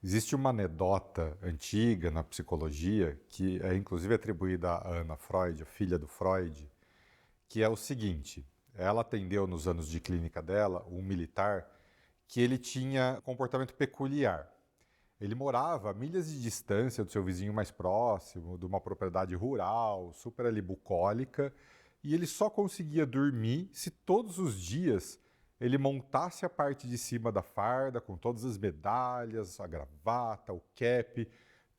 Existe uma anedota antiga na psicologia, que é inclusive atribuída a Anna Freud, a filha do Freud, que é o seguinte: ela atendeu nos anos de clínica dela um militar que ele tinha comportamento peculiar. Ele morava a milhas de distância do seu vizinho mais próximo, de uma propriedade rural, super ali bucólica, e ele só conseguia dormir se todos os dias ele montasse a parte de cima da farda, com todas as medalhas, a gravata, o cap,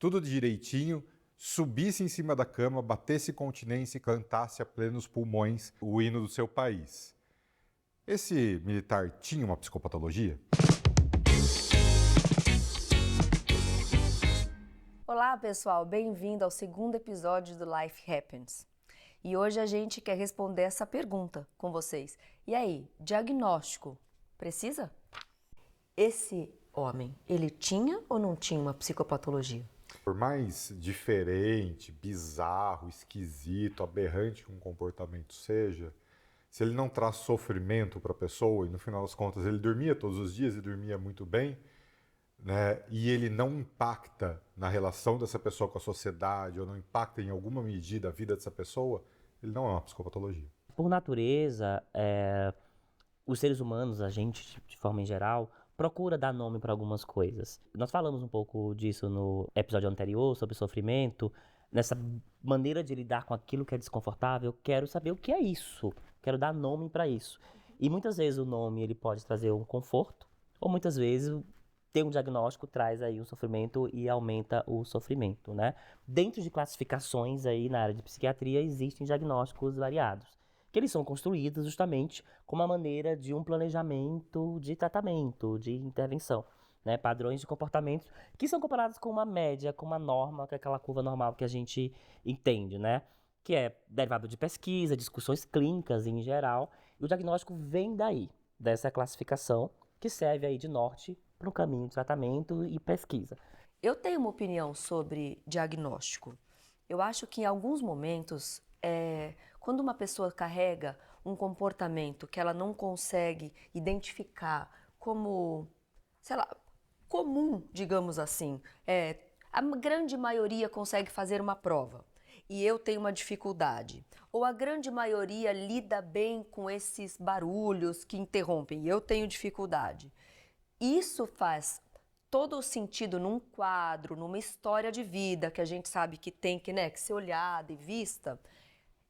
tudo direitinho, subisse em cima da cama, batesse continência e cantasse a plenos pulmões o hino do seu país. Esse militar tinha uma psicopatologia? Olá pessoal, bem-vindo ao segundo episódio do Life Happens. E hoje a gente quer responder essa pergunta com vocês. E aí, diagnóstico, precisa? Esse homem, ele tinha ou não tinha uma psicopatologia? Por mais diferente, bizarro, esquisito, aberrante que um comportamento seja, se ele não traz sofrimento para a pessoa, e no final das contas ele dormia todos os dias e dormia muito bem, né, e ele não impacta na relação dessa pessoa com a sociedade, ou não impacta em alguma medida a vida dessa pessoa, ele não é uma psicopatologia. Por natureza, os seres humanos, a gente, de forma em geral, procura dar nome para algumas coisas. Nós falamos um pouco disso no episódio anterior, sobre sofrimento, nessa maneira de lidar com aquilo que é desconfortável. Eu quero saber o que é isso, quero dar nome para isso. E muitas vezes o nome ele pode trazer um conforto, ou muitas vezes ter um diagnóstico traz aí um sofrimento e aumenta o sofrimento, né? Dentro de classificações aí na área de psiquiatria existem diagnósticos variados, que eles são construídos justamente como uma maneira de um planejamento de tratamento, de intervenção, né? Padrões de comportamentos que são comparados com uma média, com uma norma, que é aquela curva normal que a gente entende, né? Que é derivado de pesquisa, discussões clínicas em geral, e o diagnóstico vem daí, dessa classificação, que serve aí de norte para um caminho de tratamento e pesquisa. Eu tenho uma opinião sobre diagnóstico. Eu acho que em alguns momentos, quando uma pessoa carrega um comportamento que ela não consegue identificar como, sei lá, comum, digamos assim, a grande maioria consegue fazer uma prova e eu tenho uma dificuldade, ou a grande maioria lida bem com esses barulhos que interrompem e eu tenho dificuldade. Isso faz todo o sentido num quadro, numa história de vida que a gente sabe que tem que ser olhada e vista.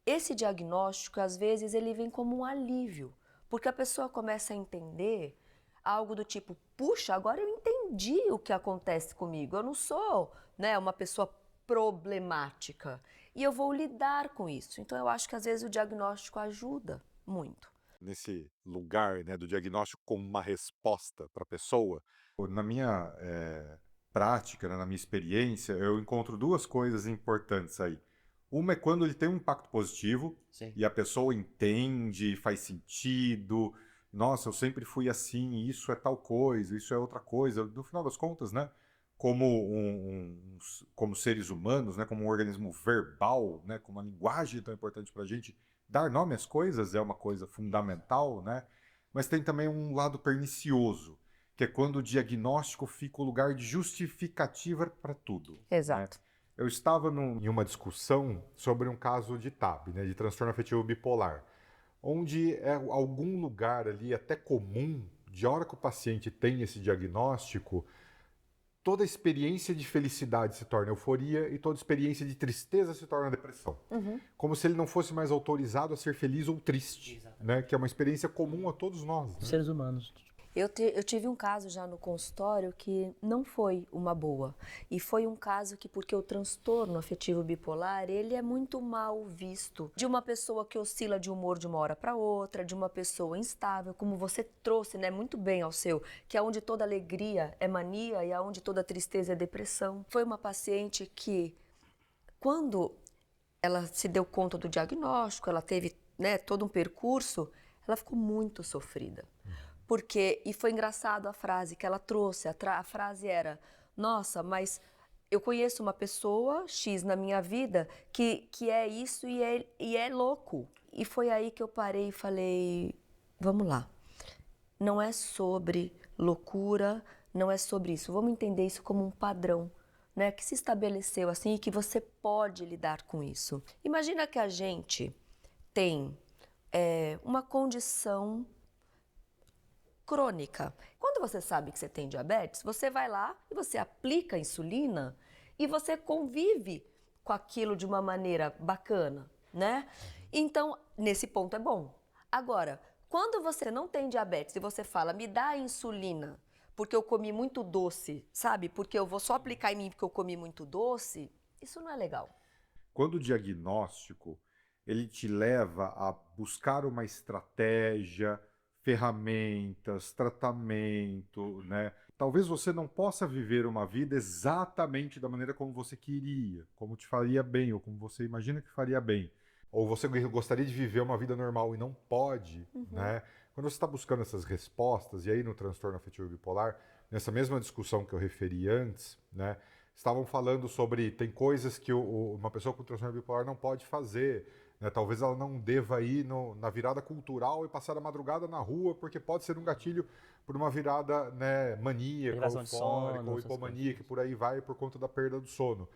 Esse diagnóstico, às vezes, ele vem como um alívio, porque a pessoa começa a entender algo do tipo, puxa, agora eu entendi o que acontece comigo, eu não sou, uma pessoa problemática e eu vou lidar com isso. Então eu acho que às vezes o diagnóstico ajuda muito. Nesse lugar, né, do diagnóstico como uma resposta para a pessoa, na minha prática, né, na minha experiência, eu encontro duas coisas importantes aí. Uma é quando ele tem um impacto positivo. Sim. E a pessoa entende, faz sentido. Nossa, eu sempre fui assim, isso é tal coisa, isso é outra coisa. No final das contas, né, como seres humanos, né, como um organismo verbal, né, com uma linguagem tão importante para a gente, dar nome às coisas é uma coisa fundamental, né? Mas tem também um lado pernicioso, que é quando o diagnóstico fica o lugar de justificativa para tudo. Exato. Né? Eu estava em uma discussão sobre um caso de TAB, né, de transtorno afetivo bipolar, onde é algum lugar ali até comum, de hora que o paciente tem esse diagnóstico, toda experiência de felicidade se torna euforia e toda experiência de tristeza se torna depressão. Uhum. Como se ele não fosse mais autorizado a ser feliz ou triste, né? Que é uma experiência comum a todos nós. Né? Seres humanos. Eu tive um caso já no consultório que não foi uma boa. E foi um caso que, porque o transtorno afetivo bipolar, ele é muito mal visto. De uma pessoa que oscila de humor de uma hora para outra, de uma pessoa instável, como você trouxe, né, muito bem ao seu, que é onde toda alegria é mania e onde toda tristeza é depressão. Foi uma paciente que, quando ela se deu conta do diagnóstico, ela teve, né, todo um percurso, ela ficou muito sofrida. Porque, e foi engraçado a frase que ela trouxe, a frase era, nossa, mas eu conheço uma pessoa X na minha vida que é isso e é louco. E foi aí que eu parei e falei, vamos lá, não é sobre loucura, não é sobre isso. Vamos entender isso como um padrão, né, que se estabeleceu assim e que você pode lidar com isso. Imagina que a gente tem uma condição crônica. Quando você sabe que você tem diabetes, você vai lá e você aplica a insulina e você convive com aquilo de uma maneira bacana, né? Então, nesse ponto é bom. Agora, quando você não tem diabetes e você fala, me dá a insulina porque eu comi muito doce, sabe? Porque eu vou só aplicar em mim porque eu comi muito doce, isso não é legal. Quando o diagnóstico ele te leva a buscar uma estratégia, ferramentas, tratamento, né? Talvez você não possa viver uma vida exatamente da maneira como você queria, como te faria bem, ou como você imagina que faria bem. Ou você gostaria de viver uma vida normal e não pode, né? Quando você está buscando essas respostas, e aí no transtorno afetivo bipolar, nessa mesma discussão que eu referi antes, né? Estavam falando sobre, tem coisas que uma pessoa com transtorno bipolar não pode fazer, né? Talvez ela não deva ir na virada cultural e passar a madrugada na rua, porque pode ser um gatilho por uma virada, né, maníaca, Privação de sono, eufórica, ou essas hipomaníaca, coisas. e por aí vai, por conta da perda do sono.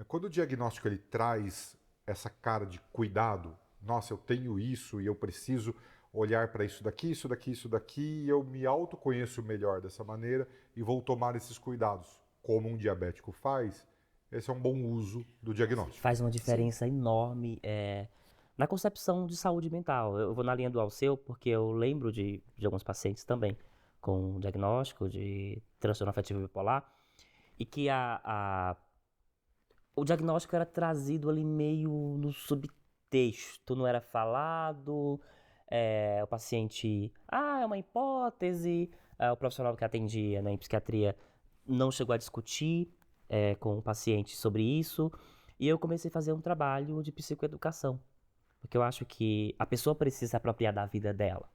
Quando o diagnóstico ele traz essa cara de cuidado, nossa, eu tenho isso e eu preciso olhar para isso daqui, isso daqui, isso daqui, e eu me autoconheço melhor dessa maneira e vou tomar esses cuidados, como um diabético faz, esse é um bom uso do diagnóstico. Faz uma diferença enorme na concepção de saúde mental. Eu vou na linha do Alceu porque eu lembro de alguns pacientes também com diagnóstico de transtorno afetivo bipolar e que o diagnóstico era trazido ali meio no subtexto, não era falado, o paciente, é uma hipótese, o profissional que atendia, né, em psiquiatria não chegou a discutir com o paciente sobre isso, e eu comecei a fazer um trabalho de psicoeducação, porque eu acho que a pessoa precisa se apropriar da vida dela.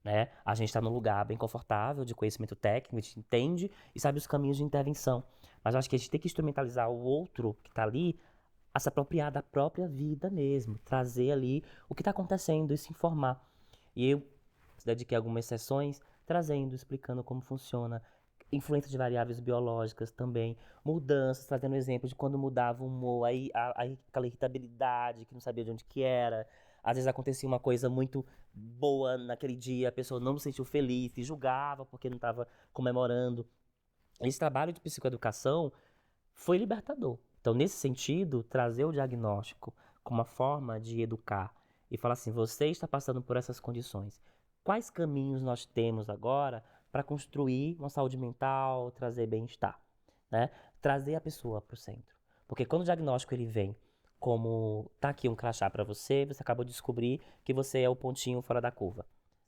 Né? A gente está num lugar bem confortável, de conhecimento técnico, a gente entende e sabe os caminhos de intervenção. Mas eu acho que a gente tem que instrumentalizar o outro que está ali a se apropriar da própria vida mesmo, trazer ali o que está acontecendo e se informar. E eu dediquei algumas sessões trazendo, explicando como funciona, influência de variáveis biológicas também, mudanças, trazendo exemplo de quando mudava o humor, aí aquela irritabilidade que não sabia de onde que era. Às vezes acontecia uma coisa muito boa naquele dia, a pessoa não se sentiu feliz, se julgava porque não estava comemorando. Esse trabalho de psicoeducação foi libertador. Então, nesse sentido, trazer o diagnóstico como uma forma de educar e falar assim, você está passando por essas condições. Quais caminhos nós temos agora para construir uma saúde mental, trazer bem-estar, né? Trazer a pessoa para o centro. Porque quando o diagnóstico ele vem como tá aqui um crachá para você, você acabou de descobrir que você é o pontinho fora da curva,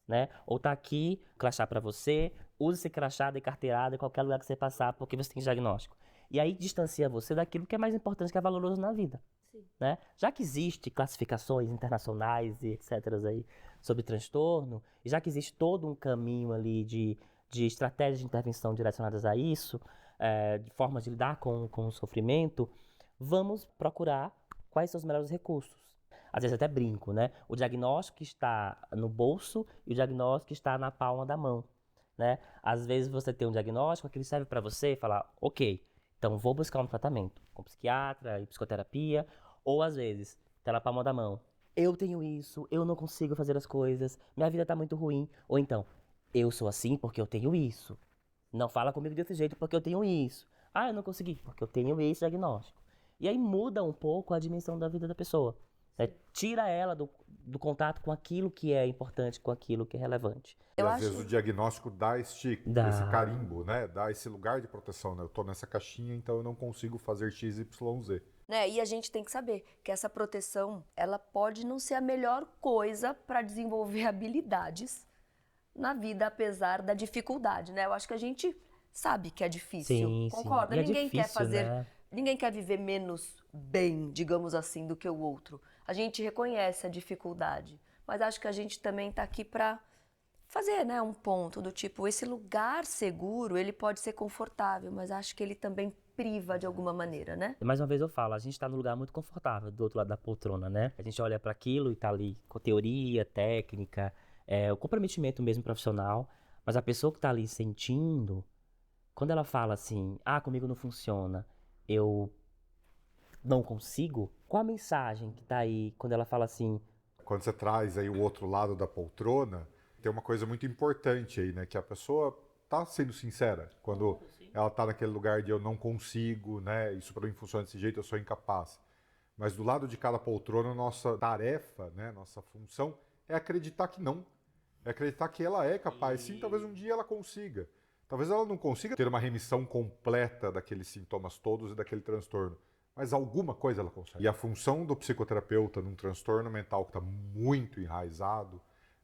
né? Ou tá aqui crachá para você, use esse crachá de carteirada em qualquer lugar que você passar, porque você tem diagnóstico. E aí distancia você daquilo que é mais importante, que é valoroso na vida. Sim. Né? Já que existe classificações internacionais e etc. aí sobre transtorno, e já que existe todo um caminho ali de estratégias de intervenção direcionadas a isso, de formas de lidar com o sofrimento, vamos procurar quais são os melhores recursos. Às vezes até brinco, né? O diagnóstico está no bolso e o diagnóstico está na palma da mão, né? Às vezes você tem um diagnóstico que ele serve para você e falar, ok, então vou buscar um tratamento com psiquiatra e psicoterapia, ou às vezes tá na palma da mão. Eu tenho isso, eu não consigo fazer as coisas, minha vida tá muito ruim. Ou então, eu sou assim porque eu tenho isso. Não fala comigo desse jeito porque eu tenho isso. Eu não consegui porque eu tenho esse diagnóstico. E aí muda um pouco a dimensão da vida da pessoa. Né? Tira ela do contato com aquilo que é importante, com aquilo que é relevante. E às vezes o diagnóstico dá esse carimbo, né? Dá esse lugar de proteção, né? Eu tô nessa caixinha, então eu não consigo fazer X, Y, Z. Né? E a gente tem que saber que essa proteção, ela pode não ser a melhor coisa para desenvolver habilidades na vida, apesar da dificuldade, né? Eu acho que a gente sabe que é difícil, Sim, concorda? sim. E Ninguém quer difícil, fazer, né? ninguém quer viver menos bem, digamos assim, do que o outro. A gente reconhece a dificuldade, mas acho que a gente também está aqui para fazer, né, um ponto do tipo, esse lugar seguro, ele pode ser confortável, mas acho que ele também priva de alguma maneira, né? Mais uma vez eu falo, a gente está num lugar muito confortável do outro lado da poltrona, né? A gente olha para aquilo e tá ali com teoria, técnica, o comprometimento mesmo profissional, mas a pessoa que tá ali sentindo, Quando ela fala assim, comigo não funciona, eu não consigo, qual a mensagem que tá aí quando ela fala assim, Quando você traz aí o outro lado da poltrona, tem uma coisa muito importante aí, né? Que a pessoa tá sendo sincera. Quando ela tá naquele lugar de eu não consigo, né? Isso para mim funciona desse jeito, eu sou incapaz. Mas do lado de cada poltrona, nossa tarefa, né? Nossa função é acreditar que não. É acreditar que ela é capaz. Sim, talvez um dia ela consiga. Talvez ela não consiga ter uma remissão completa daqueles sintomas todos e daquele transtorno. Mas alguma coisa ela consegue. E a função do psicoterapeuta num transtorno mental que está muito enraizado,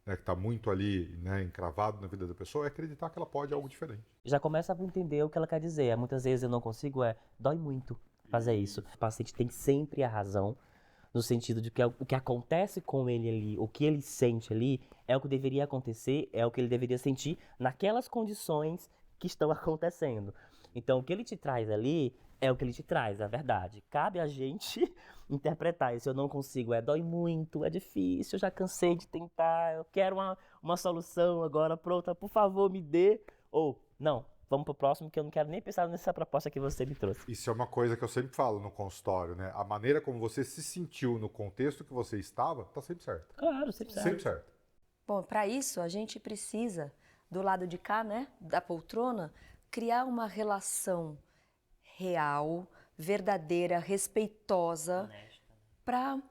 né, que está muito ali, né, encravado na vida da pessoa, é acreditar que ela pode algo diferente. já começa a entender o que ela quer dizer. Muitas vezes eu não consigo, dói muito fazer isso. O paciente tem sempre a razão, no sentido de que o que acontece com ele ali, o que ele sente ali, é o que deveria acontecer, é o que ele deveria sentir naquelas condições que estão acontecendo. Então, o que ele te traz ali é o que ele te traz, é a verdade. Cabe a gente interpretar. E se eu não consigo, dói muito, é difícil, eu já cansei de tentar, eu quero uma solução agora pronta, por favor, me dê. Ou, não, vamos pro próximo, que eu não quero nem pensar nessa proposta que você me trouxe. Isso é uma coisa que eu sempre falo no consultório, né? A maneira como você se sentiu no contexto que você estava, está sempre certo. Claro, sempre certo. Sempre certo. Bom, para isso a gente precisa, do lado de cá, né, da poltrona, criar uma relação real, verdadeira, respeitosa, para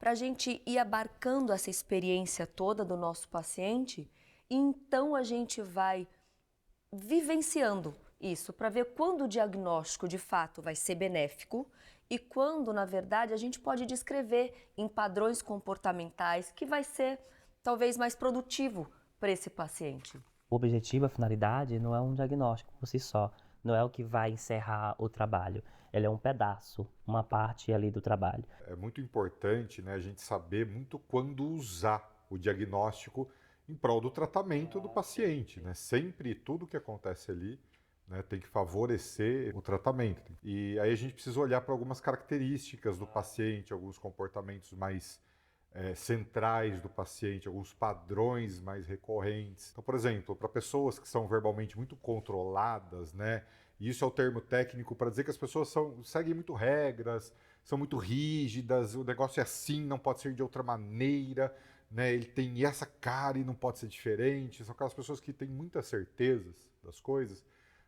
a gente ir abarcando essa experiência toda do nosso paciente, e então a gente vai vivenciando isso para ver quando o diagnóstico de fato vai ser benéfico e quando, na verdade, a gente pode descrever em padrões comportamentais que vai ser talvez mais produtivo para esse paciente. O objetivo, a finalidade, não é um diagnóstico por si só. Não é o que vai encerrar o trabalho. Ele é um pedaço, uma parte ali do trabalho. É muito importante, né, a gente saber muito quando usar o diagnóstico em prol do tratamento do paciente, né? Sempre tudo que acontece ali, né, tem que favorecer o tratamento. E aí a gente precisa olhar para algumas características do paciente, alguns comportamentos mais centrais do paciente, alguns padrões mais recorrentes. Então, por exemplo, para pessoas que são verbalmente muito controladas, né? E isso é o termo técnico para dizer que as pessoas seguem muito regras, são muito rígidas, o negócio é assim, não pode ser de outra maneira, né? Ele tem essa cara e não pode ser diferente. São aquelas pessoas que têm muitas certezas das coisas.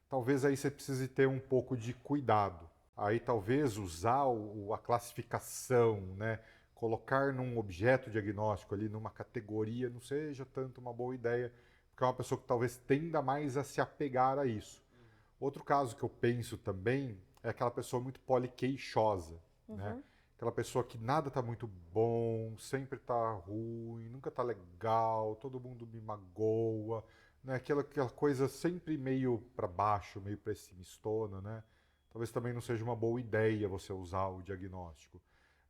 Talvez aí você precise ter um pouco de cuidado. Aí talvez usar a classificação, né? Colocar num objeto diagnóstico ali, numa categoria, não seja tanto uma boa ideia, porque é uma pessoa que talvez tenda mais a se apegar a isso. Outro caso que eu penso também é aquela pessoa muito poliqueixosa, né? Aquela pessoa que nada tá muito bom, sempre tá ruim, nunca tá legal, todo mundo me magoa, né? Aquela coisa sempre meio para baixo, meio pessimistona, né? Talvez também não seja uma boa ideia você usar o diagnóstico.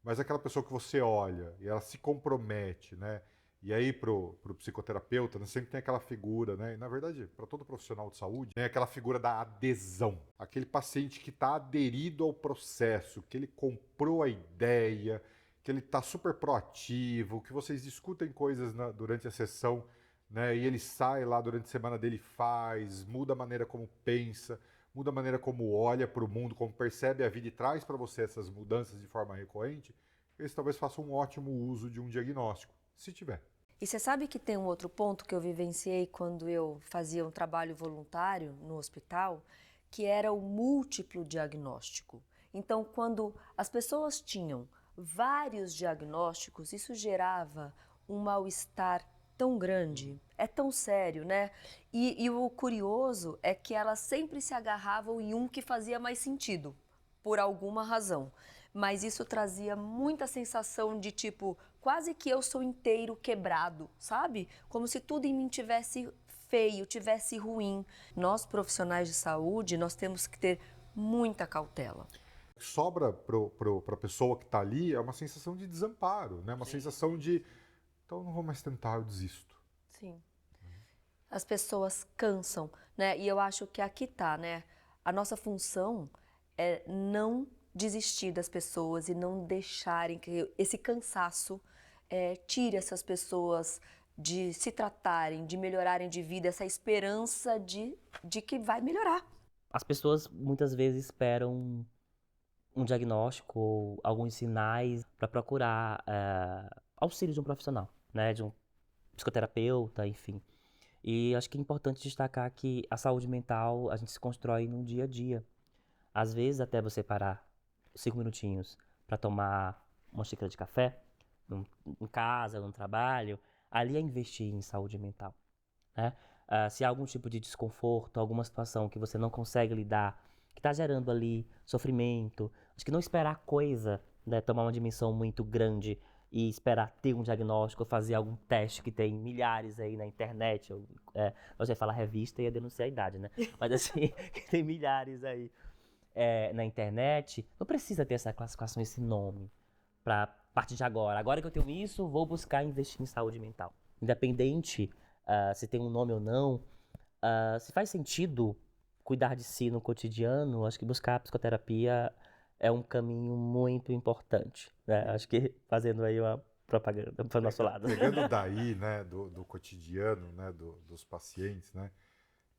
Mas aquela pessoa que você olha e ela se compromete, né? E aí pro psicoterapeuta, né, sempre tem aquela figura, né? E na verdade, para todo profissional de saúde, tem aquela figura da adesão. Aquele paciente que está aderido ao processo, que ele comprou a ideia, que ele está super proativo, que vocês discutem coisas durante a sessão, né? E ele sai lá durante a semana dele, faz, muda a maneira como pensa, muda a maneira como olha para o mundo, como percebe a vida e traz para você essas mudanças de forma recorrente, eles talvez façam um ótimo uso de um diagnóstico, se tiver. E você sabe que tem um outro ponto que eu vivenciei quando eu fazia um trabalho voluntário no hospital, que era o múltiplo diagnóstico. Então, quando as pessoas tinham vários diagnósticos, isso gerava um mal-estar tão grande, é tão sério, né? E o curioso é que elas sempre se agarravam em um que fazia mais sentido, por alguma razão. Mas isso trazia muita sensação de tipo, quase que eu sou inteiro quebrado, sabe? Como se tudo em mim tivesse feio, tivesse ruim. Nós, profissionais de saúde, nós temos que ter muita cautela. O que sobra para a pessoa que está ali é uma sensação de desamparo, né? Uma sensação de, então eu não vou mais tentar, eu desisto. Sim. As pessoas cansam, né? E eu acho que aqui tá, né? A nossa função é não desistir das pessoas e não deixarem que esse cansaço tire essas pessoas de se tratarem, de melhorarem de vida, essa esperança de que vai melhorar. As pessoas muitas vezes esperam um diagnóstico ou alguns sinais para procurar auxílio de um profissional, né? De um psicoterapeuta, enfim. E acho que é importante destacar que a saúde mental a gente se constrói no dia a dia. Às vezes até você parar 5 minutinhos para tomar uma xícara de café, em casa, no trabalho, ali é investir em saúde mental, né? Se há algum tipo de desconforto, alguma situação que você não consegue lidar, que está gerando ali sofrimento, acho que não esperar coisa, né, tomar uma dimensão muito grande e esperar ter um diagnóstico ou fazer algum teste que tem milhares aí na internet. Você fala revista e ia denunciar a idade, né? Mas assim, que tem milhares aí na internet, não precisa ter essa classificação, esse nome, para partir de agora. Agora que eu tenho isso, vou buscar investir em saúde mental. Independente se tem um nome ou não, se faz sentido cuidar de si no cotidiano, acho que buscar a psicoterapia é um caminho muito importante, né? Acho que fazendo aí uma propaganda para o nosso lado. Pegando daí, né, do cotidiano, né, dos pacientes, né,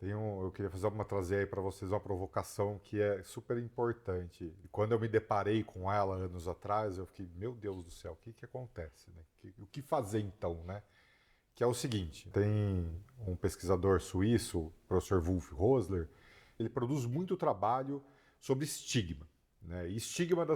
eu queria trazer aí para vocês uma provocação que é super importante. E quando eu me deparei com ela anos atrás, eu fiquei, meu Deus do céu, o que acontece, né? O que fazer então, né? Que é o seguinte, tem um pesquisador suíço, o professor Wolf Rosler, ele produz muito trabalho sobre estigma, né? E estigma da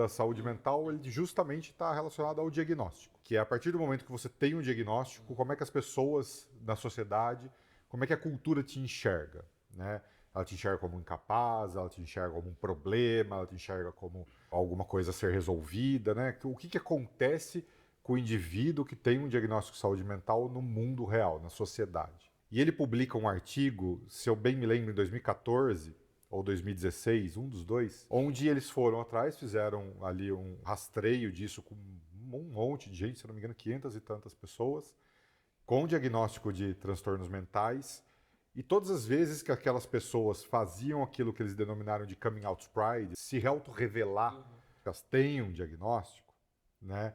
saúde mental, ele justamente está relacionado ao diagnóstico, que é a partir do momento que você tem um diagnóstico, como é que as pessoas na sociedade, como é que a cultura te enxerga, né? Ela te enxerga como incapaz, ela te enxerga como um problema, ela te enxerga como alguma coisa a ser resolvida, né? O que acontece com o indivíduo que tem um diagnóstico de saúde mental no mundo real, na sociedade. E ele publica um artigo, se eu bem me lembro, em 2014 ou 2016, um dos dois, onde eles foram atrás, fizeram ali um rastreio disso com um monte de gente, se não me engano, 500 e tantas pessoas, com diagnóstico de transtornos mentais, e todas as vezes que aquelas pessoas faziam aquilo que eles denominaram de coming out pride, se auto-revelar que elas têm um diagnóstico, né,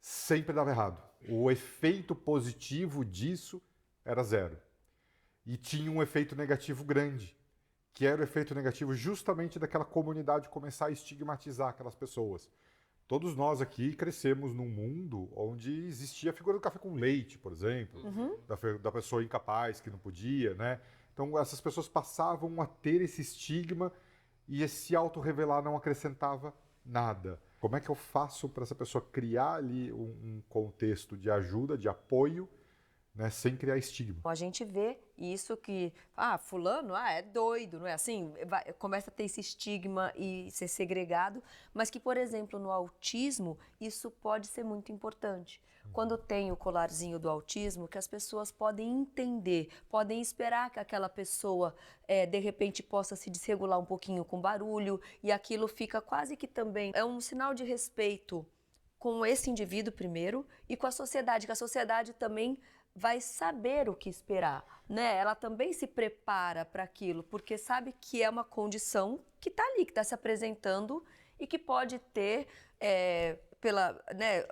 sempre dava errado. O efeito positivo disso era zero. E tinha um efeito negativo grande, que era o efeito negativo justamente daquela comunidade começar a estigmatizar aquelas pessoas. Todos nós aqui crescemos num mundo onde existia a figura do café com leite, por exemplo, da pessoa incapaz que não podia, né? Então essas pessoas passavam a ter esse estigma e esse auto-revelar não acrescentava nada. Como é que eu faço para essa pessoa criar ali um contexto de ajuda, de apoio, né, sem criar estigma? A gente vê isso que, fulano, é doido, não é assim? Começa a ter esse estigma e ser segregado, mas que, por exemplo, no autismo, isso pode ser muito importante. Quando tem o colarzinho do autismo, que as pessoas podem entender, podem esperar que aquela pessoa, de repente, possa se desregular um pouquinho com barulho, e aquilo fica quase que também é um sinal de respeito com esse indivíduo primeiro e com a sociedade, que a sociedade também vai saber o que esperar, né? Ela também se prepara para aquilo, porque sabe que é uma condição que está ali, que está se apresentando e que pode ter,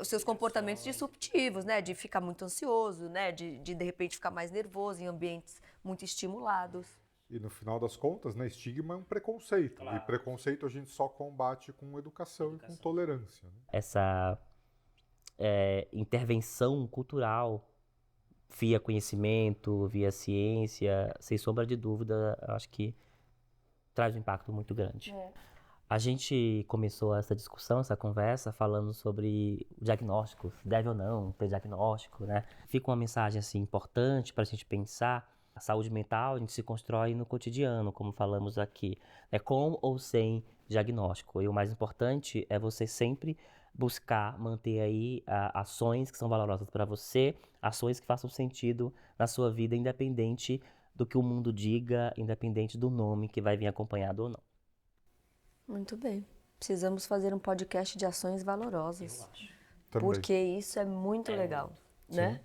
os seus comportamentos disruptivos, né? De ficar muito ansioso, né? De repente ficar mais nervoso em ambientes muito estimulados. E no final das contas, né, estigma é um preconceito. Claro. E preconceito a gente só combate com educação. E com tolerância, né? Essa intervenção cultural via conhecimento, via ciência, sem sombra de dúvida, acho que traz um impacto muito grande. A gente começou essa discussão, essa conversa, falando sobre o diagnóstico, se deve ou não ter diagnóstico, né? Fica uma mensagem assim importante para a gente pensar. A saúde mental a gente se constrói no cotidiano, como falamos aqui, com ou sem diagnóstico. E o mais importante é você sempre buscar manter aí ações que são valorosas para você, ações que façam sentido na sua vida, independente do que o mundo diga, independente do nome que vai vir acompanhado ou não. Muito bem. Precisamos fazer um podcast de ações valorosas. Eu acho. Também. Porque isso é muito legal, né?